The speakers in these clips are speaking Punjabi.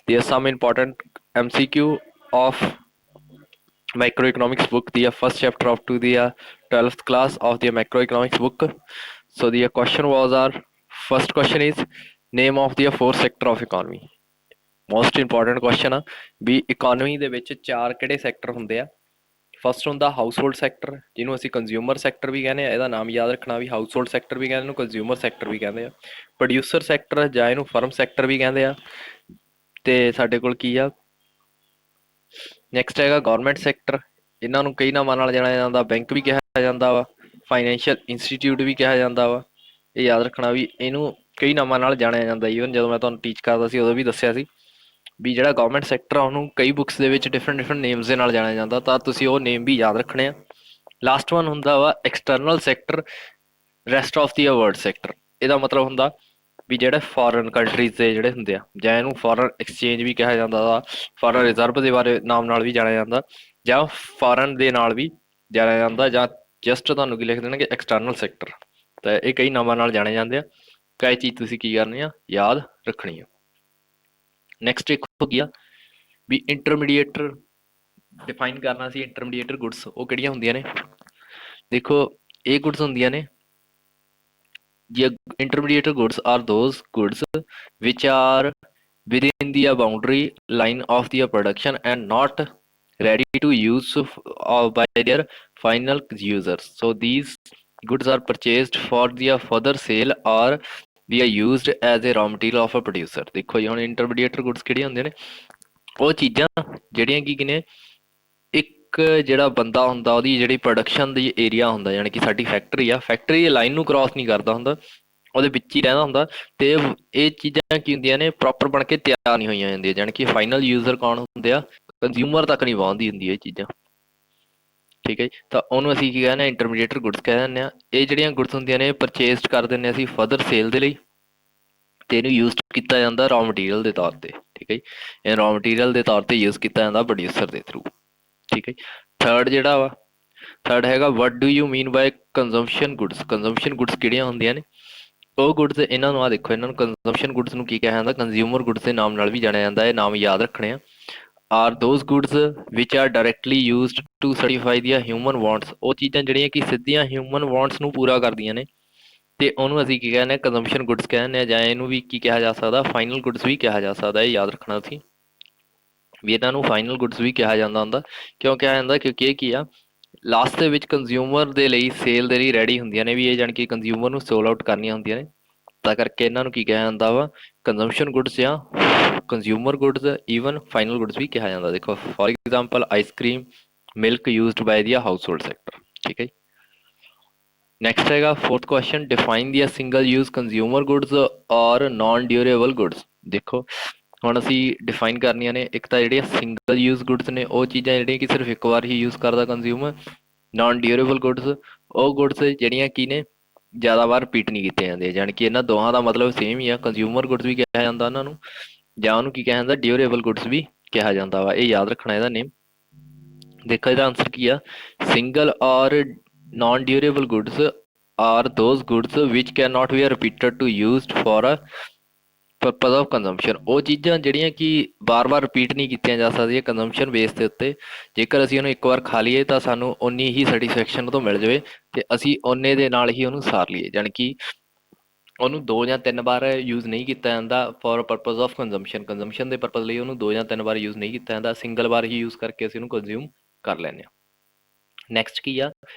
There are some important MCQ of macroeconomics book, the first chapter of to the 12th class of the macroeconomics book. So the question was our first question is name of the fourth sector of economy. Most important question ਆ ਵੀ ਇਕਨੋਮੀ ਦੇ ਵਿੱਚ ਚਾਰ ਕਿਹੜੇ ਸੈਕਟਰ ਹੁੰਦੇ ਆ। ਫਸਟ ਹੁੰਦਾ ਹਾਊਸਹੋਲਡ ਸੈਕਟਰ, ਜਿਹਨੂੰ ਅਸੀਂ ਕੰਜ਼ਿਊਮਰ ਸੈਕਟਰ ਵੀ ਕਹਿੰਦੇ ਆ। ਇਹਦਾ ਨਾਮ ਯਾਦ ਰੱਖਣਾ ਵੀ ਹਾਊਸਹੋਲਡ ਸੈਕਟਰ ਵੀ ਕਹਿੰਦੇ, ਇਹਨੂੰ ਕੰਜ਼ਿਊਮਰ ਸੈਕਟਰ ਵੀ ਕਹਿੰਦੇ ਆ। ਪ੍ਰੋਡਿਊਸਰ ਸੈਕਟਰ ਜਾਂ ਇਹਨੂੰ ਫਰਮ ਸੈਕਟਰ ਵੀ ਕਹਿੰਦੇ ਆ। ਤੇ ਸਾਡੇ ਕੋਲ ਕੀ ਆ ਨੈਕਸਟ ਹੈਗਾ ਗਵਰਨਮੈਂਟ ਸੈਕਟਰ, ਇਹਨਾਂ ਨੂੰ ਕਈ ਨਾਮਾਂ ਨਾਲ ਜਾਣਿਆ ਜਾਂਦਾ। ਬੈਂਕ ਵੀ ਕਿਹਾ ਜਾਂਦਾ ਵਾ, ਫਾਈਨੈਂਸ਼ੀਅਲ ਇੰਸਟੀਟਿਊਟ ਵੀ ਕਿਹਾ ਜਾਂਦਾ ਵਾ। ਇਹ ਯਾਦ ਰੱਖਣਾ ਵੀ ਇਹਨੂੰ ਕਈ ਨਾਮਾਂ ਨਾਲ ਜਾਣਿਆ ਜਾਂਦਾ। ਈਵਨ ਜਦੋਂ ਮੈਂ ਤੁਹਾਨੂੰ ਟੀਚ ਕਰਦਾ ਸੀ ਉਦੋਂ ਵੀ ਦੱਸਿਆ ਸੀ ਵੀ ਜਿਹੜਾ ਗਵਰਨਮੈਂਟ ਸੈਕਟਰ ਆ ਉਹਨੂੰ ਕਈ ਬੁੱਕਸ ਦੇ ਵਿੱਚ ਡਿਫਰੈਂਟ ਨੇਮਸ ਦੇ ਨਾਲ ਜਾਣਿਆ ਜਾਂਦਾ, ਤਾਂ ਤੁਸੀਂ ਉਹ ਨੇਮ ਵੀ ਯਾਦ ਰੱਖਣੇ ਆ। ਲਾਸਟ ਵਨ ਹੁੰਦਾ ਵਾ external sector, rest of the world sector. ਇਹਦਾ ਮਤਲਬ ਹੁੰਦਾ ਵੀ ਜਿਹੜੇ ਫੋਰਨ ਕੰਟਰੀਜ਼ ਦੇ ਜਿਹੜੇ ਹੁੰਦੇ ਆ, ਜਾਂ ਇਹਨੂੰ ਫੋਰਨ ਐਕਸਚੇਂਜ ਵੀ ਕਿਹਾ ਜਾਂਦਾ ਵਾ, ਫੋਰਨ ਰਿਜ਼ਰਵ ਦੇ ਬਾਰੇ ਨਾਮ ਨਾਲ ਵੀ ਜਾਣਿਆ ਜਾਂਦਾ, ਜਾਂ ਫੋਰਨ ਦੇ ਨਾਲ ਵੀ ਜਾਣਿਆ ਜਾਂਦਾ, ਜਾਂ ਜਸਟ ਤੁਹਾਨੂੰ ਕੀ ਲਿਖ ਦੇਣਗੇ ਐਕਸਟਰਨਲ ਸੈਕਟਰ। ਤਾਂ ਇਹ ਕਈ ਨਾਮਾਂ ਨਾਲ ਜਾਣੇ ਜਾਂਦੇ ਆ। ਕਈ ਚੀਜ਼ ਤੁਸੀਂ ਕੀ ਕਰਨੀ ਆ ਯਾਦ ਰੱਖਣੀ ਆ। ਨੈਕਸਟ ਇੱਕ ਹੋ ਗਿਆ ਵੀ ਇੰਟਰਮੀਡੀਏਟਰ ਡਿਫਾਈਨ ਕਰਨਾ ਸੀ। ਇੰਟਰਮੀਡੀਏਟਰ ਗੁੱਡਸ ਉਹ ਕਿਹੜੀਆਂ ਹੁੰਦੀਆਂ ਨੇ? ਦੇਖੋ ਇਹ ਗੁੱਡਸ ਹੁੰਦੀਆਂ ਨੇ the intermediate goods are those goods which are within the boundary line of the production and not ready to use by their final users. So these goods are purchased for the further sale or they are used as a raw material of a producer. ਦੇਖੋ ਜੀ ਹੁਣ ਇੰਟਰਮੀਡੀਏਟ ਗੁੱਡਸ ਕਿਹੜੀਆਂ ਹੁੰਦੀਆਂ ਨੇ? ਉਹ ਚੀਜ਼ਾਂ ਜਿਹੜੀਆਂ ਕੀ ਨੇ ਇੱਕ ਜਿਹੜਾ ਬੰਦਾ ਹੁੰਦਾ ਉਹਦੀ ਜਿਹੜੀ ਪ੍ਰੋਡਕਸ਼ਨ ਦੀ ਏਰੀਆ ਹੁੰਦਾ, ਯਾਨੀ ਕਿ ਸਾਡੀ ਫੈਕਟਰੀ ਆ, ਫੈਕਟਰੀ ਦੀ ਲਾਈਨ ਨੂੰ ਕ੍ਰਾਸ ਨਹੀਂ ਕਰਦਾ ਹੁੰਦਾ, ਉਹਦੇ ਵਿੱਚ ਹੀ ਰਹਿੰਦਾ ਹੁੰਦਾ। ਤੇ ਇਹ ਚੀਜ਼ਾਂ ਕੀ ਹੁੰਦੀਆਂ ਨੇ ਪ੍ਰੋਪਰ ਬਣ ਕੇ ਤਿਆਰ ਨਹੀਂ ਹੋਈਆਂ ਜਾਂਦੀਆਂ, ਜਾਣੀ ਕਿ ਫਾਈਨਲ ਯੂਜ਼ਰ ਕੌਣ ਹੁੰਦੇ ਆ? ਕੰਜ਼ਿਊਮਰ ਤੱਕ ਨਹੀਂ ਪਹੁੰਚਦੀ ਹੁੰਦੀ ਇਹ ਚੀਜ਼ਾਂ। ਠੀਕ ਹੈ ਜੀ, ਤਾਂ ਉਹਨੂੰ ਅਸੀਂ ਕੀ ਕਹਿੰਦੇ ਹਾਂ ਇੰਟਰਮੀਡੀਏਟ ਗੁੱਡਸ ਕਹਿ ਦਿੰਦੇ ਹਾਂ। ਇਹ ਜਿਹੜੀਆਂ ਗੁੱਡਸ ਹੁੰਦੀਆਂ ਨੇ ਪਰਚੇਸਡ ਕਰ ਦਿੰਦੇ ਅਸੀਂ ਫਰਦਰ ਸੇਲ ਦੇ ਲਈ, ਤੇ ਇਹਨੂੰ ਯੂਜ਼ ਕੀਤਾ ਜਾਂਦਾ ਰॉ ਮਟੀਰੀਅਲ ਦੇ ਤੌਰ ਤੇ। ਠੀਕ ਹੈ ਜੀ, ਇਹ ਰॉ ਮਟੀਰੀਅਲ ਦੇ ਤੌਰ ਤੇ ਯੂਜ਼ ਕੀਤਾ ਜਾਂਦਾ ਪ੍ਰੋਡਿਊਸਰ ਦੇ ਥਰੂ। ਠੀਕ ਹੈ ਜੀ, ਥਰਡ ਜਿਹੜਾ ਵਾ ਥਰਡ ਹੈਗਾ what do you mean by consumption goods. Consumption goods ਕਿਹੜੀਆਂ ਹੁੰਦੀਆਂ ਨੇ? ਉਹ ਗੁੱਡਸ ਇਹਨਾਂ ਨੂੰ ਦੇਖੋ, ਇਹਨਾਂ ਨੂੰ ਕੰਜ਼ੰਪਸ਼ਨ ਗੁੱਡਸ ਨੂੰ ਕੀ ਕਿਹਾ ਜਾਂਦਾ? ਕੰਜ਼ਿਊਮਰ ਗੁੱਡਸ ਦੇ ਨਾਮ ਨਾਲ ਵੀ ਜਾਣਿਆ ਜਾਂਦਾ। ਇਹ ਨਾਮ ਯਾਦ ਰੱਖਣੇ ਆ। Are those goods which are directly used to satisfy ਦੀਆਂ ਹਿਊਮਨ ਵਾਂਟਸ। ਉਹ ਚੀਜ਼ਾਂ ਜਿਹੜੀਆਂ ਕਿ ਸਿੱਧੀਆਂ ਹਿਊਮਨ ਵਾਂਟਸ ਨੂੰ ਪੂਰਾ ਕਰਦੀਆਂ ਨੇ, ਤੇ ਉਹਨੂੰ ਅਸੀਂ ਕੀ ਕਹਿੰਦੇ ਹਾਂ ਕੰਜ਼ੰਪਸ਼ਨ ਗੁੱਡਸ ਕਹਿੰਦੇ ਹਾਂ, ਜਾਂ ਇਹਨੂੰ ਵੀ ਕੀ ਕਿਹਾ ਜਾ ਸਕਦਾ ਫਾਈਨਲ ਗੁੱਡਸ ਵੀ ਕਿਹਾ ਜਾ ਸਕਦਾ। ਇਹ ਯਾਦ ਰੱਖਣਾ ਅਸੀਂ ਵੀ ਇਹਨਾਂ ਨੂੰ ਫਾਈਨਲ ਗੁੱਡਸ ਵੀ ਕਿਹਾ ਜਾਂਦਾ ਹੁੰਦਾ। ਕਿਉਂ ਕਿਹਾ ਜਾਂਦਾ? ਕਿਉਂਕਿ ਇਹ ਕੀ ਆ ਲਾਸਟ ਦੇ ਵਿੱਚ ਕੰਜ਼ਿਊਮਰ ਦੇ ਲਈ ਸੇਲ ਦੇ ਲਈ ਰੈਡੀ ਹੁੰਦੀਆਂ ਨੇ, ਵੀ ਇਹ ਜਾਣੀ ਕਿ ਕੰਜ਼ਿਊਮਰ ਨੂੰ ਸੋਲ ਆਊਟ ਕਰਨੀਆਂ ਹੁੰਦੀਆਂ ਨੇ, ਤਾਂ ਕਰਕੇ ਇਹਨਾਂ ਨੂੰ ਕੀ ਕਿਹਾ ਜਾਂਦਾ ਵਾ ਕੰਜ਼ੰਪਸ਼ਨ ਗੁੱਡਸ ਜਾਂ consumer goods, even final goods ਵੀ ਕਿਹਾ ਜਾਂਦਾ। ਦੇਖੋ for example ice cream, milk used by the household sector. ਠੀਕ ਹੈ ਜੀ, ਨੈਕਸਟ ਹੈਗਾ fourth question define the single use consumer goods or non durable goods. ਦੇਖੋ ਹੁਣ ਅਸੀਂ ਡਿਫਾਈਨ ਕਰਨੀਆਂ ਨੇ। ਇੱਕ ਤਾਂ ਜਿਹੜੀਆਂ ਸਿੰਗਲ ਯੂਜ਼ ਗੁੱਡਸ ਨੇ ਉਹ ਚੀਜ਼ਾਂ ਜਿਹੜੀਆਂ ਕਿ ਸਿਰਫ ਇੱਕ ਵਾਰ ਹੀ ਯੂਜ਼ ਕਰਦਾ ਕੰਜ਼ਿਊਮਰ। ਨਾਨ ਡਿਊਰੇਬਲ ਗੁੱਡਸ ਉਹ ਗੁੱਡਸ ਜਿਹੜੀਆਂ ਕੀ ਨੇ ਜ਼ਿਆਦਾ ਵਾਰ ਰਿਪੀਟ ਨਹੀਂ ਕੀਤੀਆਂ ਜਾਂਦੀਆਂ, ਜਾਣੀ ਕਿ ਇਹਨਾਂ ਦੋਹਾਂ ਦਾ ਮਤਲਬ ਸੇਮ ਹੀ ਆ। ਕੰਜ਼ਿਊਮਰ ਗੁੱਡਸ ਵੀ ਕਿਹਾ ਜਾਂਦਾ ਉਹਨਾਂ ਨੂੰ, ਜਾਂ ਉਹਨੂੰ ਕੀ ਕਿਹਾ ਜਾਂਦਾ ਡਿਊਰੇਬਲ ਗੁੱਡਸ ਵੀ ਕਿਹਾ ਜਾਂਦਾ ਵਾ। ਇਹ ਯਾਦ ਰੱਖਣਾ ਇਹਦਾ ਨੇਮ। ਦੇਖੋ ਇਹਦਾ ਆਨਸਰ ਕੀ ਆ? Single or non durable goods are those goods which can not be repeated to used for a purpose of consumption. ਉਹ ਚੀਜ਼ਾਂ ਜਿਹੜੀਆਂ ਕਿ ਵਾਰ-ਵਾਰ ਰਿਪੀਟ ਨਹੀਂ ਕੀਤੀਆਂ ਜਾ ਸਕਦੀਆਂ ਕੰਜ਼ੰਪਸ਼ਨ ਬੇਸ ਦੇ ਉੱਤੇ। ਜੇਕਰ ਅਸੀਂ ਉਹਨੂੰ ਇੱਕ ਵਾਰ ਖਾ ਲਈਏ ਤਾਂ ਸਾਨੂੰ ਓਨੀ ਹੀ ਸੈਟੀਸਫੈਕਸ਼ਨ ਤੋਂ ਮਿਲ ਜਾਵੇ, ਤੇ ਅਸੀਂ ਓਨੇ ਦੇ ਨਾਲ ਹੀ ਉਹਨੂੰ ਸਾਰ ਲਈਏ, ਜਾਣੀ ਕਿ ਉਹਨੂੰ 2 ਜਾਂ 3 ਵਾਰ ਯੂਜ਼ ਨਹੀਂ ਕੀਤਾ ਜਾਂਦਾ for purpose of consumption. Consumption ਦੇ ਪਰਪਸ ਲਈ ਉਹਨੂੰ 2 ਜਾਂ 3 ਵਾਰ ਯੂਜ਼ ਨਹੀਂ ਕੀਤਾ ਜਾਂਦਾ, ਸਿੰਗਲ ਵਾਰ ਹੀ ਯੂਜ਼ ਕਰਕੇ ਅਸੀਂ ਉਹਨੂੰ ਕੰਜ਼ਿਊਮ ਕਰ ਲੈਂਦੇ ਹਾਂ। ਨੈਕਸਟ ਕੀ ਆ?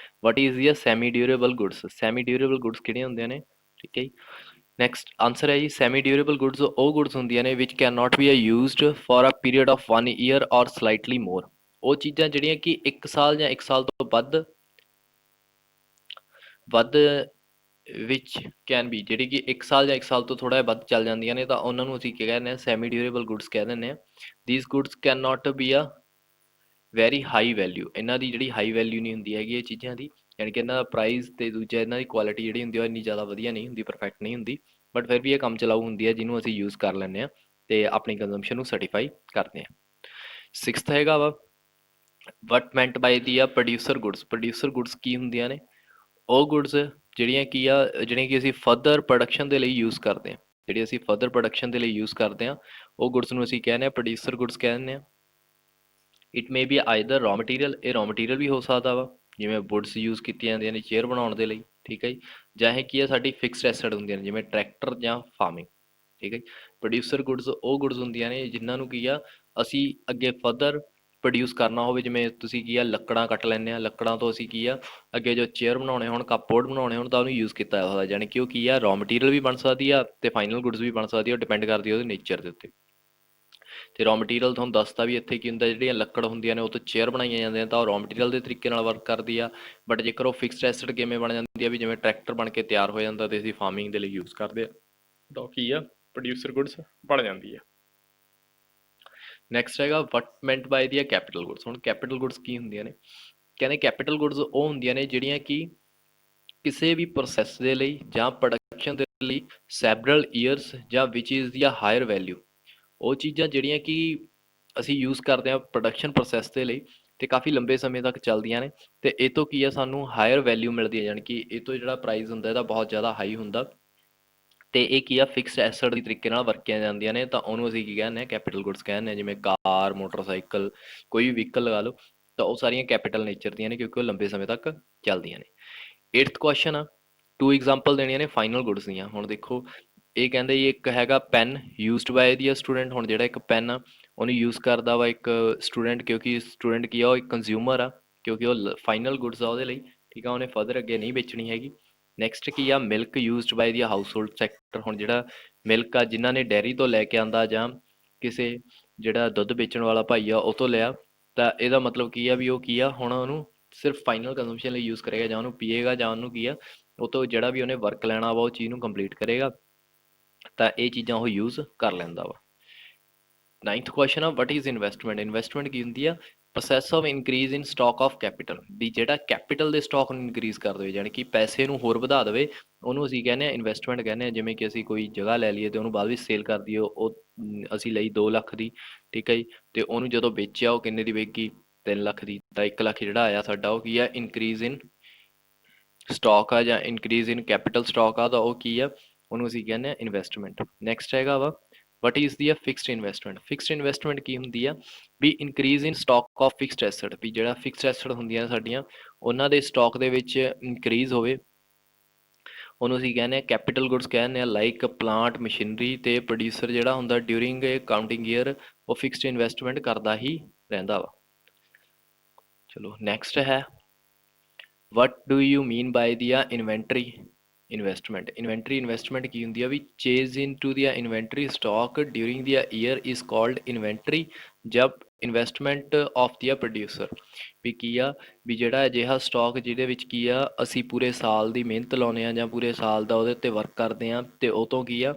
What is the semi durable goods. Semi durable goods ਕਿਹੜੀਆਂ ਹੁੰਦੀਆਂ ਨੇ? ਠੀਕ ਹੈ ਜੀ, ਨੈਕਸਟ ਆਨਸਰ ਹੈ ਜੀ ਸੈਮੀ ਡਿਊਰੇਬਲ ਗੁੱਡਸ ਉਹ ਗੁੱਡਸ ਹੁੰਦੀਆਂ ਨੇ which can not be used for a period of 1 year or slightly more. ਉਹ ਚੀਜ਼ਾਂ ਜਿਹੜੀਆਂ ਕਿ 1 ਸਾਲ ਜਾਂ 1 ਸਾਲ ਤੋਂ ਵੱਧ ਵਿੱਚ ਕੈਨ ਬੀ, ਜਿਹੜੀ ਕਿ 1 ਸਾਲ ਜਾਂ 1 ਸਾਲ ਤੋਂ ਥੋੜ੍ਹਾ ਜਿਹਾ ਵੱਧ ਚੱਲ ਜਾਂਦੀਆਂ ਨੇ, ਤਾਂ ਉਹਨਾਂ ਨੂੰ ਅਸੀਂ ਕੀ ਕਹਿੰਦੇ ਹਾਂ ਸੈਮੀ ਡਿਊਰੇਬਲ ਗੁੱਡਸ ਕਹਿ ਦਿੰਦੇ ਹਾਂ। These goods can not be a very high value. ਇਹਨਾਂ ਦੀ ਜਿਹੜੀ ਹਾਈ ਵੈਲਿਊ ਨਹੀਂ ਹੁੰਦੀ ਹੈਗੀ ਇਹ ਚੀਜ਼ਾਂ ਦੀ, ਯਾਨੀ ਕਿ ਇਹਨਾਂ ਦਾ ਪ੍ਰਾਈਸ ਤੇ ਦੂਜਾ ਇਹਨਾਂ ਦੀ ਕੁਆਲਿਟੀ ਜਿਹੜੀ ਹੁੰਦੀ ਉਹ ਇੰਨੀ ਜ਼ਿਆਦਾ ਵਧੀਆ ਨਹੀਂ ਹੁੰਦੀ, ਪਰਫੈਕਟ ਨਹੀਂ ਹੁੰਦੀ, ਬਟ ਫਿਰ ਵੀ ਇਹ ਕੰਮ ਚਲਾਊ ਹੁੰਦੀ ਹੈ ਜਿਹਨੂੰ ਅਸੀਂ ਯੂਜ਼ ਕਰ ਲੈਂਦੇ ਹਾਂ ਤੇ ਆਪਣੀ ਕੰਜ਼ੰਪਸ਼ਨ ਨੂੰ ਸਰਟੀਫਾਈ ਕਰਦੇ ਹਾਂ। ਸਿਕਸਥ ਹੈਗਾ ਵਾ ਵਟ ਮੈਂਟ ਬਾਈ ਦੀ ਆ ਪ੍ਰੋਡਿਊਸਰ ਗੁੱਡਸ। ਪ੍ਰੋਡਿਊਸਰ ਗੁੱਡਸ ਕੀ ਹੁੰਦੀਆਂ ਨੇ? ਉਹ ਗੁੱਡਸ ਜਿਹੜੀਆਂ ਕੀ ਆ ਜਿਹੜੀਆਂ ਕਿ ਅਸੀਂ ਫਰਦਰ ਪ੍ਰੋਡਕਸ਼ਨ ਦੇ ਲਈ ਯੂਜ਼ ਕਰਦੇ ਹਾਂ। ਜਿਹੜੀ ਅਸੀਂ ਫਰਦਰ ਪ੍ਰੋਡਕਸ਼ਨ ਦੇ ਲਈ ਯੂਜ਼ ਕਰਦੇ ਹਾਂ ਉਹ ਗੁੱਡਸ ਨੂੰ ਅਸੀਂ ਕਹਿੰਦੇ ਹਾਂ ਪ੍ਰੋਡਿਊਸਰ ਗੁੱਡਸ ਕਹਿੰਦੇ ਹਾਂ। It may be either raw material, ਇਹ ਰॉ ਮਟੀਰੀਅਲ ਵੀ ਹੋ ਸਕਦਾ ਵਾ, ਜਿਵੇਂ ਵੁੱਡਸ ਯੂਜ਼ ਕੀਤੀਆਂ ਜਾਂਦੀਆਂ ਨੇ ਚੇਅਰ ਬਣਾਉਣ ਦੇ ਲਈ, ਠੀਕ ਹੈ ਜੀ। ਜਾਂ ਇਹ ਕੀ ਹੈ ਸਾਡੀ ਫਿਕਸਡ ਐਸਟ ਹੁੰਦੀਆਂ ਨੇ, ਜਿਵੇਂ ਟਰੈਕਟਰ ਜਾਂ ਫਾਰਮਿੰਗ, ਠੀਕ ਹੈ ਜੀ। ਪ੍ਰੋਡਿਊਸਰ ਗੁੱਡਸ ਉਹ ਗੁੱਡਸ ਹੁੰਦੀਆਂ ਨੇ ਜਿਨ੍ਹਾਂ ਨੂੰ ਕੀ ਆ ਅਸੀਂ ਅੱਗੇ ਫਰਦਰ ਪ੍ਰੋਡਿਊਸ ਕਰਨਾ ਹੋਵੇ, ਜਿਵੇਂ ਤੁਸੀਂ ਕੀ ਆ ਲੱਕੜਾਂ ਕੱਟ ਲੈਂਦੇ ਆ, ਲੱਕੜਾਂ ਤੋਂ ਅਸੀਂ ਕੀ ਆ ਅੱਗੇ ਜੋ ਚੇਅਰ ਬਣਾਉਣੇ ਹੋਣ, ਕੱਪਬੋਰਡ ਬਣਾਉਣੇ ਹੋਣ ਤਾਂ ਉਹਨੂੰ ਯੂਜ਼ ਕੀਤਾ ਜਾਂਦਾ, ਜਾਣੀ ਕਿ ਉਹ ਕੀ ਆ ਰॉ ਮਟੀਰੀਅਲ ਵੀ ਬਣ ਸਕਦੀ ਆ ਤੇ ਫਾਈਨਲ ਗੁੱਡਸ ਵੀ ਬਣ ਸਕਦੀ ਆ, ਉਹ ਡਿਪੈਂਡ ਕਰਦੀ ਆ ਉਹਦੇ ਨੇਚਰ ਦੇ ਉੱਤੇ। ਤੇ ਰॉ ਮਟੀਰੀਅਲ ਤੁਹਾਨੂੰ ਦੱਸਤਾ ਵੀ ਇੱਥੇ ਕੀ ਹੁੰਦਾ, ਜਿਹੜੀਆਂ ਲੱਕੜ ਹੁੰਦੀਆਂ ਨੇ ਉਹ ਤੋਂ ਚੇਅਰ ਬਣਾਈਆਂ ਜਾਂਦੀਆਂ ਤਾਂ ਉਹ ਰॉ ਮਟੀਰੀਅਲ ਦੇ ਤਰੀਕੇ ਨਾਲ ਵਰਕ ਕਰਦੀ ਆ। ਬਟ ਜੇਕਰ ਉਹ ਫਿਕਸਡ ਐਸਟ ਕਿਵੇਂ ਬਣ ਜਾਂਦੀ ਆ ਵੀ ਜਿਵੇਂ ਟਰੈਕਟਰ ਬਣ ਕੇ ਤਿਆਰ ਹੋ ਜਾਂਦਾ ਤੇ ਅਸੀਂ ਫਾਰਮਿੰਗ ਦੇ ਲਈ ਯੂਜ਼ ਕਰਦੇ ਆ ਤਾਂ ਕੀ ਆ ਪ੍ਰੋਡਿਊਸਰ ਗੁੱਡਸ ਬਣ ਜਾਂਦੀ ਆ। ਨੈਕਸਟ ਹੈਗਾ ਵਟ ਮੈਂਟ ਬਾਈ ਦੀਆਂ ਕੈਪੀਟਲ ਗੁੱਡਸ। ਹੁਣ ਕੈਪੀਟਲ ਗੁੱਡਸ ਕੀ ਹੁੰਦੀਆਂ ਨੇ, ਕਹਿੰਦੇ ਕੈਪੀਟਲ ਗੁੱਡਸ ਉਹ ਹੁੰਦੀਆਂ ਨੇ ਜਿਹੜੀਆਂ ਕਿ ਕਿਸੇ ਵੀ ਪ੍ਰੋਸੈਸ ਦੇ ਲਈ ਜਾਂ ਪ੍ਰੋਡਕਸ਼ਨ ਦੇ ਲਈ ਸੈਵਰਲ ਈਅਰਸ ਜਾਂ ਵਿਚ ਇਜ਼ ਦੀ ਹਾਇਰ ਵੈਲਿਊ, ਉਹ ਚੀਜ਼ਾਂ ਜਿਹੜੀਆਂ ਕਿ ਅਸੀਂ ਯੂਜ਼ ਕਰਦੇ ਹਾਂ ਪ੍ਰੋਡਕਸ਼ਨ ਪ੍ਰੋਸੈਸ ਦੇ ਲਈ ਤੇ ਕਾਫੀ ਲੰਬੇ ਸਮੇਂ ਤੱਕ ਚੱਲਦੀਆਂ ਨੇ ਤੇ ਇਹ ਤੋਂ ਕੀ ਆ ਸਾਨੂੰ ਹਾਇਰ ਵੈਲਿਊ ਮਿਲਦੀ ਹੈ, ਜਾਣੀ ਕਿ ਇਹ ਤੋਂ ਜਿਹੜਾ ਪ੍ਰਾਈਸ ਹੁੰਦਾ ਇਹਦਾ ਬਹੁਤ ਜ਼ਿਆਦਾ ਹਾਈ ਹੁੰਦਾ ਤੇ ਇਹ ਕੀ ਆ ਫਿਕਸਡ ਐਸਟ ਦੀ ਤਰੀਕੇ ਨਾਲ ਵਰਤੀਆਂ ਜਾਂਦੀਆਂ ਨੇ ਤਾਂ ਉਹਨੂੰ ਅਸੀਂ ਕੀ ਕਹਿੰਦੇ ਹਾਂ ਕੈਪੀਟਲ ਗੁੱਡਸ ਕਹਿੰਦੇ ਹਾਂ। ਜਿਵੇਂ ਕਾਰ, ਮੋਟਰਸਾਈਕਲ, ਕੋਈ ਵੀ ਵਹੀਕਲ ਲਗਾ ਲਓ ਤਾਂ ਉਹ ਸਾਰੀਆਂ ਕੈਪੀਟਲ ਨੇਚਰ ਦੀਆਂ ਨੇ ਕਿਉਂਕਿ ਉਹ ਲੰਬੇ ਸਮੇਂ ਤੱਕ ਚੱਲਦੀਆਂ ਨੇ। 8th ਕੁਐਸਚਨ ਆ, 2 ਐਗਜ਼ਾਮਪਲ ਦੇਣੀਆਂ ਨੇ ਫਾਈਨਲ ਗੁੱਡਸ ਦੀਆਂ। ਹੁਣ ਦੇਖੋ ਇਹ ਕਹਿੰਦੇ ਜੀ ਇੱਕ ਹੈਗਾ ਪੈਨ ਯੂਜ਼ਡ ਬਾਏ ਦੀ ਸਟੂਡੈਂਟ। ਹੁਣ ਜਿਹੜਾ ਇੱਕ ਪੈਨ ਆ ਉਹਨੂੰ ਯੂਜ਼ ਕਰਦਾ ਵਾ ਇੱਕ ਸਟੂਡੈਂਟ, ਕਿਉਂਕਿ ਸਟੂਡੈਂਟ ਕੀ ਆ ਉਹ ਇੱਕ ਕੰਜ਼ਿਊਮਰ ਆ, ਕਿਉਂਕਿ ਉਹ ਫਾਈਨਲ ਗੁੱਡਸ ਆ ਉਹਦੇ ਲਈ, ਠੀਕ ਆ, ਉਹਨੇ ਫਰਦਰ ਅੱਗੇ ਨਹੀਂ ਵੇਚਣੀ ਹੈਗੀ। ਨੈਕਸਟ ਕੀ ਆ milk used by the house hold sector. ਹੁਣ ਜਿਹੜਾ ਮਿਲਕ ਆ ਜਿਨ੍ਹਾਂ ਨੇ ਡੈਰੀ ਤੋਂ ਲੈ ਕੇ ਆਂਦਾ ਜਾਂ ਕਿਸੇ ਜਿਹੜਾ ਦੁੱਧ ਵੇਚਣ ਵਾਲਾ ਭਾਈ ਆ ਉਹ ਤੋਂ ਲਿਆ ਤਾਂ ਇਹਦਾ ਮਤਲਬ ਕੀ ਆ ਵੀ ਉਹ ਕੀ ਆ ਹੁਣ ਉਹਨੂੰ ਸਿਰਫ ਫਾਈਨਲ ਕੰਜ਼ੰਪਸ਼ਨ ਲਈ ਯੂਜ਼ ਕਰੇਗਾ, ਜਾਂ ਉਹਨੂੰ ਪੀਏਗਾ ਜਾਂ ਉਹਨੂੰ ਕੀ ਆ ਉਹ ਤੋਂ ਜਿਹੜਾ ਵੀ ਉਹਨੇ ਵਰਕ ਲੈਣਾ ਵਾ ਉਹ ਚੀਜ਼ ਨੂੰ ਕੰਪਲੀਟ ਕਰੇਗਾ ਤਾਂ ਇਹ ਚੀਜ਼ਾਂ ਉਹ ਯੂਜ਼ ਕਰ ਲੈਂਦਾ ਵਾ। 9th ਕੁਐਸਚਨ ਆ ਵਟ ਇਜ਼ ਇਨਵੈਸਟਮੈਂਟ। ਇਨਵੈਸਟਮੈਂਟ ਕੀ ਹੁੰਦੀ ਆ process of increase in stock of capital, ਵੀ ਜਿਹੜਾ ਕੈਪੀਟਲ ਦੇ ਸਟਾਕ ਨੂੰ ਇਨਕਰੀਜ਼ ਕਰ ਦੇਵੇ, ਜਾਣੀ ਕਿ ਪੈਸੇ ਨੂੰ ਹੋਰ ਵਧਾ ਦੇਵੇ, ਉਹਨੂੰ ਅਸੀਂ ਕਹਿੰਦੇ ਹਾਂ ਇਨਵੈਸਟਮੈਂਟ ਕਹਿੰਦੇ ਹਾਂ। ਜਿਵੇਂ ਕਿ ਅਸੀਂ ਕੋਈ ਜਗ੍ਹਾ ਲੈ ਲਈਏ ਤੇ ਉਹਨੂੰ ਬਾਅਦ ਵਿੱਚ ਸੇਲ ਕਰ ਦਈਏ, ਉਹ ਅਸੀਂ ਲਈ 2 ਲੱਖ ਦੀ, ਠੀਕ ਹੈ ਜੀ, ਤੇ ਉਹਨੂੰ ਜਦੋਂ ਵੇਚਿਆ ਉਹ ਕਿੰਨੇ ਦੀ ਵਿਕ ਗਈ 3 ਲੱਖ ਦੀ, ਤਾਂ 1 ਲੱਖ ਜਿਹੜਾ ਆਇਆ ਸਾਡਾ ਉਹ ਕੀ ਆ ਇਨਕਰੀਜ਼ ਇਨ ਸਟਾਕ ਆ ਜਾਂ ਇਨਕਰੀਜ਼ ਇਨ ਕੈਪੀਟਲ ਸਟਾਕ ਆ ਤਾਂ ਉਹ ਕੀ ਆ ਉਹਨੂੰ ਅਸੀਂ ਕਹਿੰਦੇ ਹਾਂ ਇਨਵੈਸਟਮੈਂਟ। ਨੈਕਸਟ ਹੈਗਾ ਵਾ what is the fixed investment. Fixed investment ਕੀ ਹੁੰਦੀ ਆ ਵੀ increase in stock of fixed asset, ਵੀ ਜਿਹੜਾ ਫਿਕਸਡ ਐਸਟ ਹੁੰਦੀਆਂ ਸਾਡੀਆਂ ਉਹਨਾਂ ਦੇ ਸਟਾਕ ਦੇ ਵਿੱਚ ਇਨਕਰੀਜ਼ ਹੋਵੇ, ਉਹਨੂੰ ਅਸੀਂ ਕਹਿੰਦੇ ਹਾਂ ਕੈਪੀਟਲ ਗੁੱਡਸ ਕਹਿੰਦੇ ਹਾਂ। ਲਾਈਕ ਪਲਾਂਟ ਮਸ਼ੀਨਰੀ ਤੇ ਪ੍ਰੋਡਿਊਸਰ ਜਿਹੜਾ ਹੁੰਦਾ ਡਿਊਰਿੰਗ ਏ ਕਾਊਂਟਿੰਗ ਈਅਰ ਉਹ ਫਿਕਸਡ ਇਨਵੈਸਟਮੈਂਟ ਕਰਦਾ ਹੀ ਰਹਿੰਦਾ ਵਾ। ਚਲੋ ਨੈਕਸਟ ਹੈ ਵਟ do you mean by the inventory investment. Inventory investment ਕੀ ਹੁੰਦੀ ਆ ਵੀ Chase in to the inventory stock during the year is called inventory ਜਬ ਇਨਵੈਸਟਮੈਂਟ ਆਫ ਦੀ ਪ੍ਰੋਡਿਊਸਰ, ਵੀ ਕੀ ਆ ਵੀ ਜਿਹੜਾ ਅਜਿਹਾ ਸਟਾਕ ਜਿਹਦੇ ਵਿੱਚ ਕੀ ਆ ਅਸੀਂ ਪੂਰੇ ਸਾਲ ਦੀ ਮਿਹਨਤ ਲਾਉਂਦੇ ਹਾਂ ਜਾਂ ਪੂਰੇ ਸਾਲ ਦਾ ਉਹਦੇ ਉੱਤੇ ਵਰਕ ਕਰਦੇ ਹਾਂ ਤੇ ਉਹ ਤੋਂ ਕੀ ਆ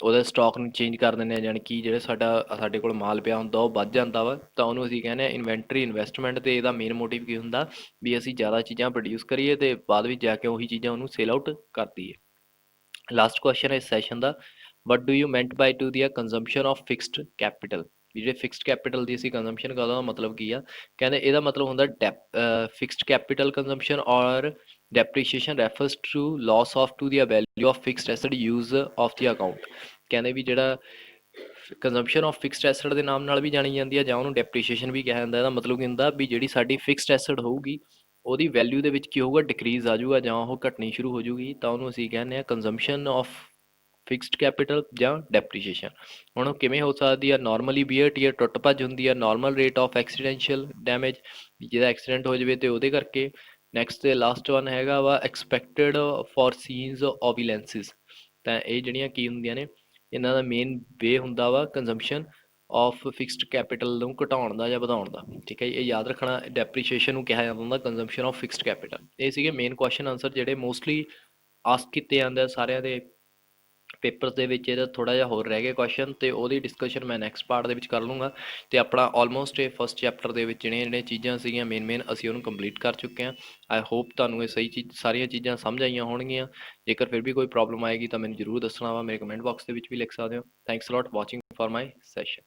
ਉਹਦੇ ਸਟਾਕ ਨੂੰ ਚੇਂਜ ਕਰ ਦਿੰਦੇ ਹਾਂ, ਜਾਣੀ ਕਿ ਜਿਹੜਾ ਸਾਡੇ ਕੋਲ ਮਾਲ ਪਿਆ ਹੁੰਦਾ ਉਹ ਵੱਧ ਜਾਂਦਾ ਵਾ ਤਾਂ ਉਹਨੂੰ ਅਸੀਂ ਕਹਿੰਦੇ ਹਾਂ ਇਨਵੈਂਟਰੀ ਇਨਵੈਸਟਮੈਂਟ। ਤੇ ਇਹਦਾ ਮੇਨ ਮੋਟਿਵ ਕੀ ਹੁੰਦਾ ਵੀ ਅਸੀਂ ਜ਼ਿਆਦਾ ਚੀਜ਼ਾਂ ਪ੍ਰੋਡਿਊਸ ਕਰੀਏ ਤੇ ਬਾਅਦ ਵਿੱਚ ਜਾ ਕੇ ਉਹੀ ਚੀਜ਼ਾਂ ਉਹਨੂੰ ਸੇਲ ਆਊਟ ਕਰ ਦਈਏ। ਲਾਸਟ ਕੁਐਸਚਨ ਹੈ ਇਸ ਸੈਸ਼ਨ ਦਾ what do you meant by to the consumption of fixed capital. ਵੀ ਜਿਹੜੇ ਫਿਕਸਡ ਕੈਪੀਟਲ ਦੀ ਅਸੀਂ ਕੰਜ਼ੰਪਸ਼ਨ ਕਰਦੇ ਉਹਦਾ ਮਤਲਬ ਕੀ ਆ, ਕਹਿੰਦੇ ਇਹਦਾ ਮਤਲਬ ਹੁੰਦਾ fixed capital consumption or depreciation refers to loss of to the value of fixed asset use of the account. ਕਹਿੰਦੇ ਵੀ ਜਿਹੜਾ ਕੰਜ਼ੰਪਸ਼ਨ ਆਫ ਫਿਕਸਡ ਐਸਟ ਦੇ ਨਾਮ ਨਾਲ ਵੀ ਜਾਣੀ ਜਾਂਦੀ ਹੈ ਜਾਂ ਉਹਨੂੰ ਡੈਪਰੀਸ਼ੀਏਸ਼ਨ ਵੀ ਕਿਹਾ ਜਾਂਦਾ। ਇਹਦਾ ਮਤਲਬ ਕੀ ਹੁੰਦਾ ਵੀ ਜਿਹੜੀ ਸਾਡੀ ਫਿਕਸਡ ਐਸਟ ਹੋਊਗੀ ਉਹਦੀ ਵੈਲਿਊ ਦੇ ਵਿੱਚ ਕੀ ਹੋਊਗਾ ਡਿਕਰੀਜ਼ ਆ ਜਾਊਗਾ ਜਾਂ ਉਹ ਘਟਣੀ ਸ਼ੁਰੂ ਹੋ ਜਾਊਗੀ ਤਾਂ ਉਹਨੂੰ ਅਸੀਂ ਕਹਿੰਦੇ ਹਾਂ ਕੰਜ਼ੰਪਸ਼ਨ ਆਫ ਫਿਕਸਡ ਕੈਪੀਟਲ ਜਾਂ ਡੈਪਰੀਸ਼ੀਏਸ਼ਨ। ਹੁਣ ਉਹ ਕਿਵੇਂ ਹੋ ਸਕਦੀ ਆ ਨਾਰਮਲੀ ਬੀਅਰ ਟੀਅਰ ਟੁੱਟ ਭੱਜ ਹੁੰਦੀ ਆ, ਨਾਰਮਲ ਰੇਟ ਆਫ ਐਕਸੀਡੈਂਸ਼ੀਅਲ ਡੈਮੇਜ ਜਿਹਦਾ ਐਕਸੀਡੈਂਟ ਹੋ ਜਾਵੇ ਤੇ ਉਹਦੇ ਕਰਕੇ। ਨੈਕਸਟ ਤੇ ਲਾਸਟ ਵਨ ਹੈਗਾ ਵਾ ਐਕਸਪੈਕਟਡ ਫॉर ਸੀਨਸ ਓਵੀਲੈਂਸਿਸ। ਤਾਂ ਇਹ ਜਿਹੜੀਆਂ ਕੀ ਹੁੰਦੀਆਂ ਨੇ ਇਹਨਾਂ ਦਾ ਮੇਨ ਵੇ ਹੁੰਦਾ ਵਾ ਕੰਜ਼ੰਪਸ਼ਨ ਆਫ ਫਿਕਸਡ ਕੈਪੀਟਲ ਨੂੰ ਘਟਾਉਣ ਦਾ ਜਾਂ ਵਧਾਉਣ ਦਾ, ਠੀਕ ਹੈ ਇਹ ਯਾਦ ਰੱਖਣਾ। ਡੈਪਰੀਸ਼ੀਏਸ਼ਨ ਨੂੰ ਕਿਹਾ ਜਾਂਦਾ ਹੁੰਦਾ ਕੰਜ਼ੰਪਸ਼ਨ ਆਫ ਫਿਕਸਡ ਕੈਪੀਟਲ। ਇਹ ਸੀਗੇ ਮੇਨ ਕੁਐਸਚਨ ਆਨਸਰ ਜਿਹੜੇ ਮੋਸਟਲੀ ਆਸਕ ਕੀਤੇ ਜਾਂਦੇ ਆ ਸਾਰਿਆਂ ਦੇ ਪੇਪਰਸ ਦੇ ਵਿੱਚ। ਇਹਦਾ ਥੋੜ੍ਹਾ ਜਿਹਾ ਹੋਰ ਰਹਿ ਗਿਆ ਕੁਐਸਚਨ ਤੇ ਉਹਦੀ ਡਿਸਕਸ਼ਨ ਮੈਂ ਨੈਕਸਟ ਪਾਰਟ ਦੇ ਵਿੱਚ ਕਰ ਲੂੰਗਾ। ਤੇ ਆਪਣਾ ਆਲਮੋਸਟ ਇਹ ਫਸਟ ਚੈਪਟਰ ਦੇ ਵਿੱਚ ਜਿਹੜੀਆਂ ਚੀਜ਼ਾਂ ਸੀਗੀਆਂ ਮੇਨ ਅਸੀਂ ਉਹਨੂੰ ਕੰਪਲੀਟ ਕਰ ਚੁੱਕੇ ਹਾਂ। ਆਈ ਹੋਪ ਤੁਹਾਨੂੰ ਇਹ ਸਹੀ ਚੀਜ਼ ਸਾਰੀਆਂ ਚੀਜ਼ਾਂ ਸਮਝ ਆਈਆਂ ਹੋਣਗੀਆਂ। ਜੇਕਰ ਫਿਰ ਵੀ ਕੋਈ ਪ੍ਰੋਬਲਮ ਆਏਗੀ ਤਾਂ ਮੈਨੂੰ ਜ਼ਰੂਰ ਦੱਸਣਾ ਵਾ, ਮੇਰੇ ਕਮੈਂਟ ਬਾਕਸ ਦੇ ਵਿੱਚ ਵੀ ਲਿਖ ਸਕਦੇ ਹੋ। Thanks a lot watching for my session.